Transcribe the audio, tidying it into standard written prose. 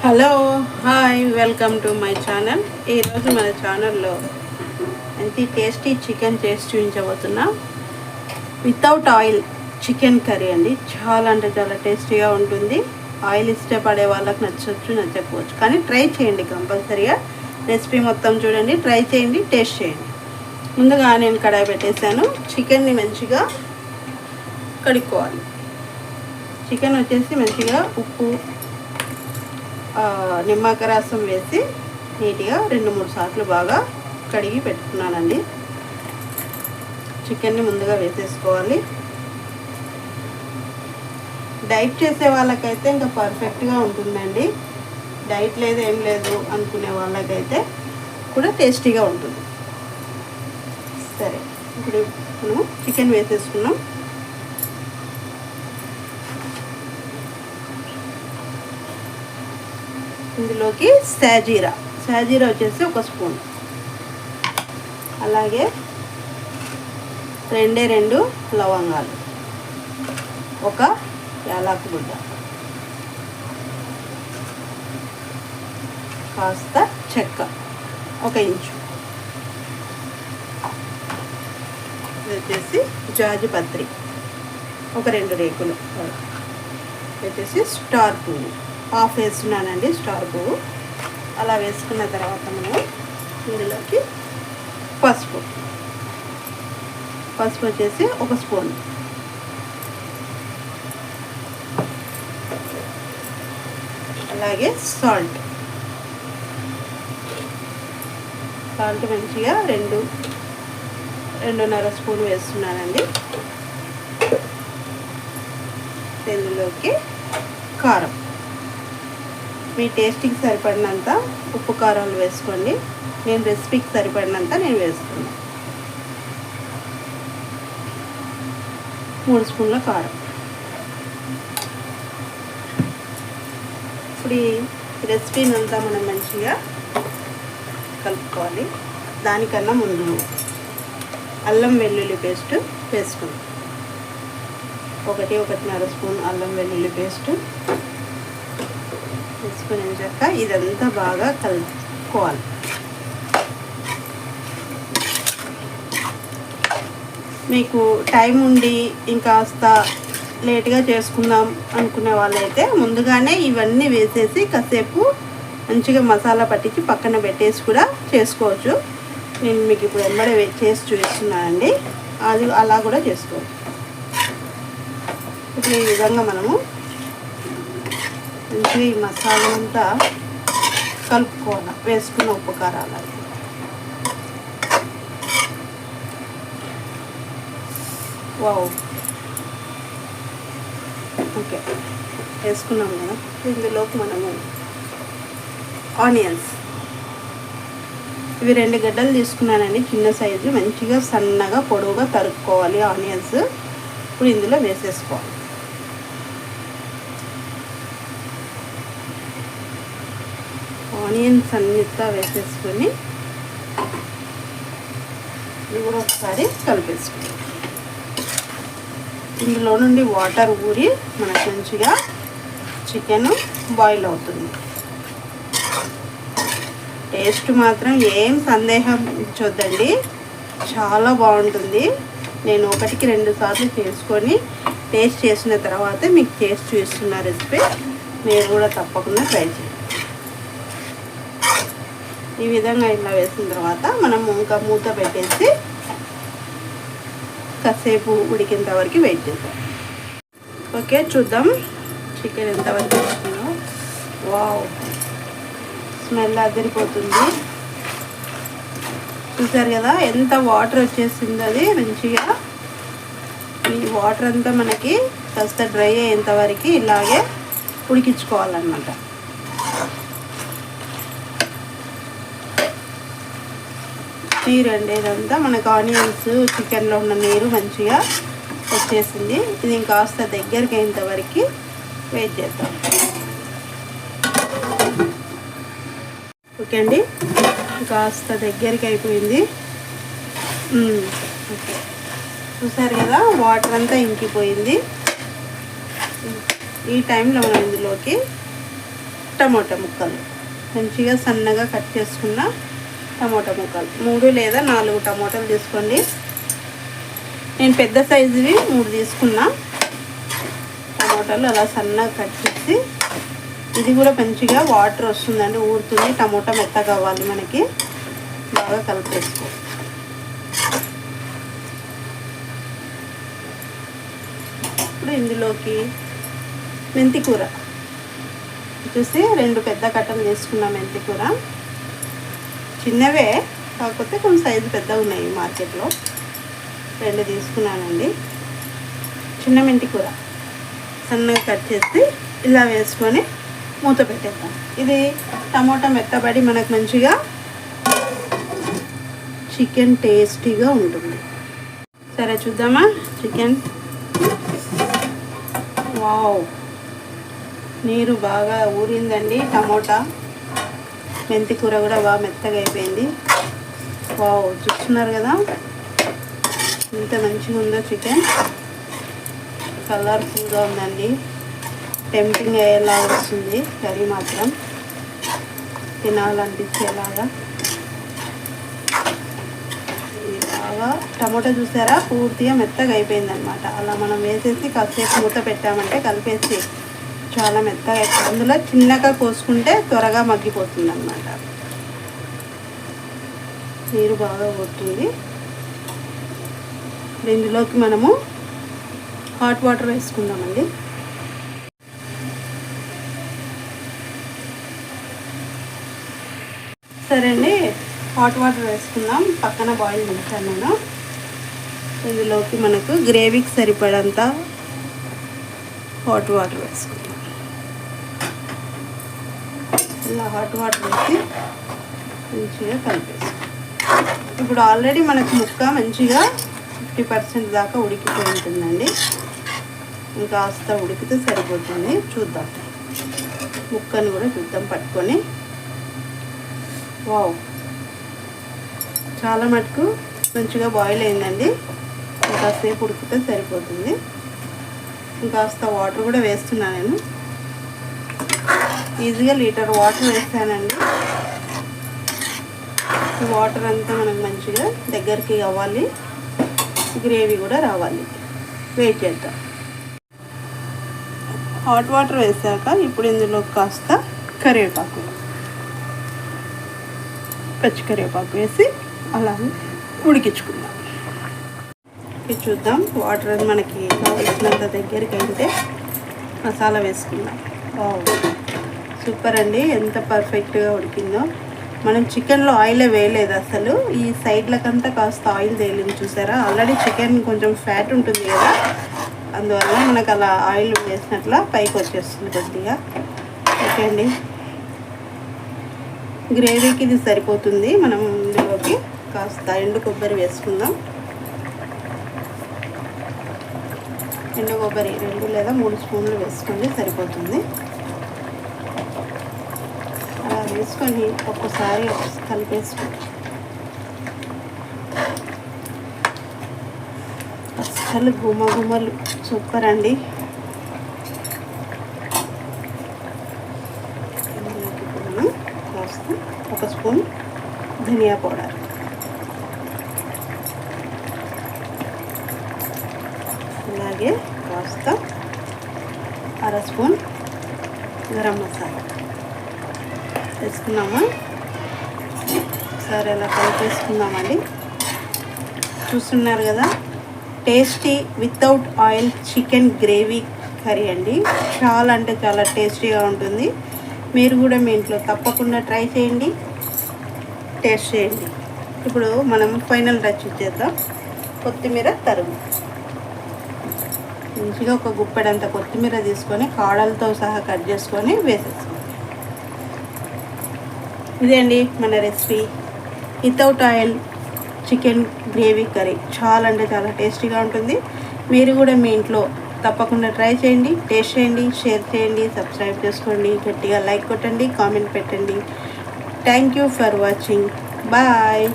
Hello hi welcome to my channel. ఈరోజు మన ఛానల్లో మంచి టేస్టీ చికెన్ చేసి చూపించబోతున్నా. వితౌట్ ఆయిల్ చికెన్ కర్రీ అండి. చాలా అంటే చాలా టేస్టీగా ఉంటుంది. ఆయిల్ ఇష్టపడే వాళ్ళకి నచ్చవచ్చు నచ్చకపోవచ్చు, కానీ ట్రై చేయండి కంపల్సరీగా. రెసిపీ మొత్తం చూడండి, ట్రై చేయండి, టేస్ట్ చేయండి. ముందుగా నేను కడాయి పెట్టేశాను. చికెన్ని మంచిగా కడుక్కోవాలి. చికెన్ వచ్చేసి మంచిగా ఉప్పు నిమ్మకాయ రసం వేసి నీట్గా 2-3 సార్లు బాగా కడిగి పెట్టుకున్నానండి. చికెన్ని ముందుగా వేసేసుకోవాలి. డైట్ చేసే వాళ్ళకైతే ఇంకా పర్ఫెక్ట్గా ఉంటుందండి. డైట్ లేదు ఏం లేదు అనుకునే వాళ్ళకైతే కూడా టేస్టీగా ఉంటుంది. సరే, ఇప్పుడు మనము చికెన్ వేసేసుకున్నాం. ఇందులోకి సాజీరా వచ్చేసి 1 స్పూన్, అలాగే 2 లవంగాలు, 1 యాలక్కు బుడ్డ, కాస్త చెక్క 1 ఇంచు, ఇది వచ్చేసి జాజి పత్రి 2 రేకులు, వచ్చేసి స్టార్ పువ్వు హాఫ్ వేస్తున్నానండి. స్టార్ పువ్వు అలా వేసుకున్న తర్వాత మనం ఇందులోకి పసుపు వచ్చేసి 1 స్పూన్, అలాగే సాల్ట్ మంచిగా 2.5 స్పూన్ వేస్తున్నానండి. ఇందులోకి కారం, మీ టేస్ట్కి సరిపడినంత ఉప్పు కారాలు వేసుకోండి. నేను రెసిపీకి సరిపడినంత నేను వేసుకున్నాను. 3 స్పూన్ల కారం. ఇప్పుడు ఈ రెసిపీని అంతా మనం మంచిగా కలుపుకోవాలి. దానికన్నా ముందు అల్లం వెల్లుల్లి పేస్ట్ వేసుకుందాం. 1-1.5 స్పూన్ అల్లం వెల్లుల్లి పేస్ట్ వేసుకునేసాక ఇదంతా బాగా కలుపుకోవాలి. మీకు టైం ఉండి ఇంకాస్త లేట్గా చేసుకుందాం అనుకునే వాళ్ళైతే ముందుగానే ఇవన్నీ వేసేసి కాసేపు మంచిగా మసాలా పట్టించి పక్కన పెట్టేసి కూడా చేసుకోవచ్చు. నేను మీకు ఇప్పుడు వెంబడే చేసి చూపిస్తున్నానండి. అది అలా కూడా చేసుకోవచ్చు. ఇప్పుడు ఈ విధంగా మనము మంచిగా ఈ మసాలా అంతా కలుపుకోవాలి. వేసుకున్న ఉప్పు కారాలు వావ్ ఓకే వేసుకున్నాం కదా. ఇందులోకి మనము ఆనియన్స్, ఇవి 2 గడ్డలు తీసుకున్నానండి, చిన్న సైజు. మంచిగా సన్నగా పొడవుగా తరుక్కోవాలి ఆనియన్స్. ఇప్పుడు ఇందులో వేసేసుకోవాలి. ఆనియన్స్ అన్నిటితో వేసేసుకొని ఇది కూడా ఒకసారి కలిపేసుకోవాలి. ఇందులో నుండి వాటర్ ఊరి మనకు మంచిగా చికెన్ బాయిల్ అవుతుంది. టేస్ట్ మాత్రం ఏం సందేహం ఉంచొద్దండి, చాలా బాగుంటుంది. నేను 1-2 సార్లు చేసుకొని టేస్ట్ చేసిన తర్వాత మీకు చేసి చూస్తున్న రెసిపీ మీరు కూడా తప్పకుండా ట్రై చేయండి. ఈ విధంగా ఇలా వేసిన తర్వాత మనం ఇంకా మూత పెట్టేసి కాసేపు ఉడికేంత వరకు వెయిట్ చేద్దాం. ఓకే, చూద్దాం చికెన్ ఎంతవరకు వచ్చిందో. వావ్, స్మెల్ అదిరిపోతుంది. చూసారు కదా ఎంత వాటర్ వచ్చేసింది. అది మంచిగా ఈ వాటర్ అంతా మనకి కాస్త డ్రై అయ్యేంత వరకు ఇలాగే ఉడికించుకోవాలన్నమాట. నీరు అండి, ఇదంతా మనకు ఆనియన్స్ చికెన్లో ఉన్న నీరు మంచిగా వచ్చేసింది. ఇది ఇంకాస్త దగ్గరికి అయ్యేంత వరకు వెయిట్ చేద్దాం. ఓకే అండి, కాస్త దగ్గరికి అయిపోయింది. ఓకే, చూసారు కదా వాటర్ అంతా ఇంకిపోయింది. ఈ టైంలో మనం ఇందులోకి టమోటా ముక్కలు, మంచిగా సన్నగా కట్ చేసుకున్న టమోటా ముక్కలు 3 లేదా 4 టమోటాలు తీసుకోండి. నేను పెద్ద సైజువి 3 తీసుకున్నా. టమోటాలు అలా సన్నగా కట్ చేసి, ఇది కూడా మంచిగా వాటర్ వస్తుందండి, ఊరుతుంది. టమోటా మెత్తగా అవ్వాలి మనకి. బాగా కలిపేసుకో. ఇప్పుడు ఇందులోకి మెంతి కూర చూసి 2 పెద్ద కట్టలు తీసుకున్నాం. మెంతి కూర చిన్నవే, కాకపోతే కొంచెం సైజు పెద్దగా ఉన్నాయి మార్కెట్లో. 2 తీసుకున్నానండి. చిన్న మెంతి కూర సన్నగా కట్ చేసి ఇలా వేసుకొని మూత పెట్టేద్దాం. ఇది టమోటా మెత్తబడి మనకు మంచిగా చికెన్ టేస్టీగా ఉంటుంది. సరే చూద్దామా చికెన్. వావ్, నీరు బాగా ఊరిందండి. టమోటా మెంతి కూర కూడా బాగా మెత్తగా అయిపోయింది. వావ్, చూస్తున్నారు కదా ఎంత మంచిగా ఉందో చికెన్. కలర్ఫుల్గా ఉందండి. టెంప్టింగ్ అయ్యేలా వస్తుంది కర్రీ, మాత్రం తినాలనిపించేలాగా. ఇది బాగా టమోటా చూసారా పూర్తిగా మెత్తగా అయిపోయింది అనమాట. అలా మనం వేసేసి కాసేపు మూత పెట్టామంటే కలిపేసి చాలా మెత్తగా అయిపోయింది. అందులో చిన్నగా కోసుకుంటే త్వరగా మగ్గిపోతుంది అన్నమాట. నీరు బాగా కొట్టింది. ఇందులోకి మనము హాట్ వాటర్ వేసుకుందామండి. సరే అండి, హాట్ వాటర్ వేసుకుందాం. పక్కన బాయిల్ చేశాను నేను. ఇందులోకి మనకు గ్రేవీకి సరిపడంత హాట్ వాటర్ వేసుకుందాం. ఇలా హాట్ వాటర్ వేసి మంచిగా కలిపేస్తాం. ఇప్పుడు ఆల్రెడీ మనకు ముక్క మంచిగా 50% దాకా ఉడికిపోయి ఉంటుందండి. ఇంకాస్త ఉడికితే సరిపోతుంది. చూద్దాం, ముక్కను కూడా చూద్దాం పట్టుకొని. వావ్, చాలా మటుకు మంచిగా బాయిల్ అయిందండి. ఇంకాసేపు ఉడికితే సరిపోతుంది. ఇంకాస్త వాటర్ కూడా వేస్తున్నా నేను. ఈజీగా 1 లీటర్ వాటర్ వేస్తానండి. ఈ వాటర్ అంతా మనకు మంచిగా దగ్గరికి అవ్వాలి, గ్రేవీ కూడా రావాలి. వెయిట్ చేద్దాం. హాట్ వాటర్ వేసాక ఇప్పుడు ఇందులో కాస్త కరివేపాకు, పచ్చి కరివేపాకు వేసి అలా ఉడికించుకుందాం. ఇది చూద్దాం, వాటర్ అది మనకి కావాల్సినంత దగ్గరికి అయితే మసాలా వేసుకుందాం. సూపర్ అండి, ఎంత పర్ఫెక్ట్గా ఉడికిందో. మనం చికెన్లో ఆయిలే వేయలేదు అసలు. ఈ సైడ్లకంతా కాస్త ఆయిల్ తేలింది చూసారా. ఆల్రెడీ చికెన్ కొంచెం ఫ్యాట్ ఉంటుంది కదా, అందువల్ల మనకు అలా ఆయిల్ వేసినట్ల పైకి వచ్చేస్తుంది కొద్దిగా. ఓకే అండి, గ్రేవీకి ఇది సరిపోతుంది. మనం ఇందులోకి కాస్త ఎండు కొబ్బరి వేసుకుందాం. ఎండు కొబ్బరి 2 లేదా 3 స్పూన్లు వేసుకోండి, సరిపోతుంది. అలా వేసుకొని ఒక్కసారి కలిపేసుకోండి. అసలు గుమగుమలు సూపర్ అండి. కాస్త 1 స్పూన్ ధనియా పౌడర్, అలాగే కాస్త 1/2 స్పూన్ గరం మసాలా వేసుకున్నామా. సరే అలా కలిపేసుకుందామండి. చూస్తున్నారు కదా, tasty without oil chicken gravy curry అండి. చాలా అంటే చాలా టేస్టీగా ఉంటుంది. మీరు కూడా మీ ఇంట్లో తప్పకుండా ట్రై చేయండి, టేస్ట్ చేయండి. ఇప్పుడు మనం ఫైనల్ టచ్ ఇచ్చేద్దాం. కొత్తిమీర తరుగు, మంచిగా ఒక గుప్పెడంత కొత్తిమీర తీసుకొని కాడలతో సహా కట్ చేసుకొని వేసేసుకోండి. ఇదే అండి మన recipe, without oil chicken gravy curry. చాలా అంటే చాలా టేస్టీగా ఉంటుంది. మీరు కూడా మీ ఇంట్లో తప్పకుండా ట్రై చేయండి, టేస్ట్ చేయండి, షేర్ చేయండి, సబ్స్క్రైబ్ చేసుకోండి, గట్టిగా లైక్ కొట్టండి, కామెంట్ పెట్టండి. Thank you for watching. Bye.